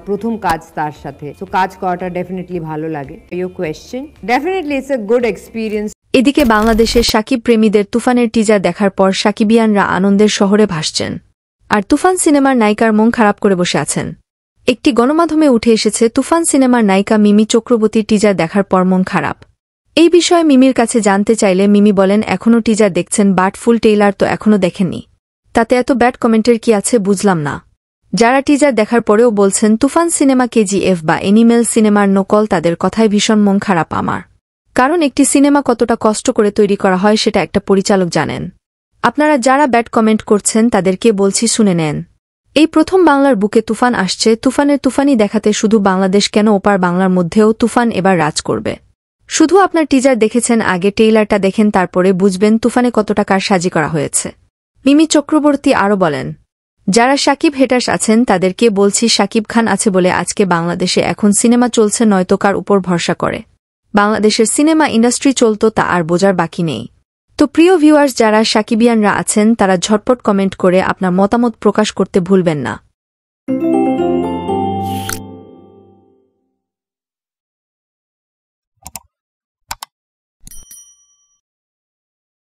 প্রথম কাজ তার সাথে, সো কাজ করাটা ডেফিনেটলি ভালো লাগে। Your question, definitely it's a good experience. এদিকে বাংলাদেশের সাকিব প্রেমীদের তুফানের টিজার দেখার পর সাকিবিয়ানরা আনন্দের শহরে ভাসছেন, আর তুফান সিনেমার নায়িকার মন খারাপ করে বসে আছেন। একটি গণমাধ্যমে উঠে এসেছে তুফান সিনেমার নায়িকা মিমি চক্রবর্তীর টিজার দেখার পর মন খারাপ। এই বিষয়ে মিমির কাছে জানতে চাইলে মিমি বলেন, এখনও টিজার দেখছেন, বাট ফুল ট্রেইলার তো এখনও দেখেননি। তাতে এত ব্যাড কমেন্টের কি আছে বুঝলাম না। যারা টিজার দেখার পরেও বলছেন তুফান সিনেমা কেজিএফ বা এনিমেল সিনেমার নকল, তাদের কথায় ভীষণ মন খারাপ আমার। কারণ একটি সিনেমা কতটা কষ্ট করে তৈরি করা হয় সেটা একটা পরিচালক জানেন। আপনারা যারা ব্যাড কমেন্ট করছেন তাদেরকে বলছি শুনে নেন। এই প্রথম বাংলার বুকে তুফান আসছে। তুফানের তুফানি দেখাতে শুধু বাংলাদেশ কেন, ওপার বাংলার মধ্যেও তুফান এবার রাজ করবে। শুধু আপনার টিজার দেখেছেন, আগে ট্রেইলারটা দেখেন, তারপরে বুঝবেন তুফানে কতটা কারসাজি করা হয়েছে। মিমি চক্রবর্তী আরও বলেন, যারা সাকিব হেটার্স আছেন তাদেরকে বলছি, সাকিব খান আছে বলে আজকে বাংলাদেশে এখন সিনেমা চলছে, নয়তো কার উপর ভরসা করে বাংলাদেশের সিনেমা ইন্ডাস্ট্রি চলতো তা আর বোঝার বাকি নেই। তো প্রিয় ভিউয়ার্স, যারা সাকিবিয়ানরা আছেন তারা ঝটপট কমেন্ট করে আপনার মতামত প্রকাশ করতে ভুলবেন না।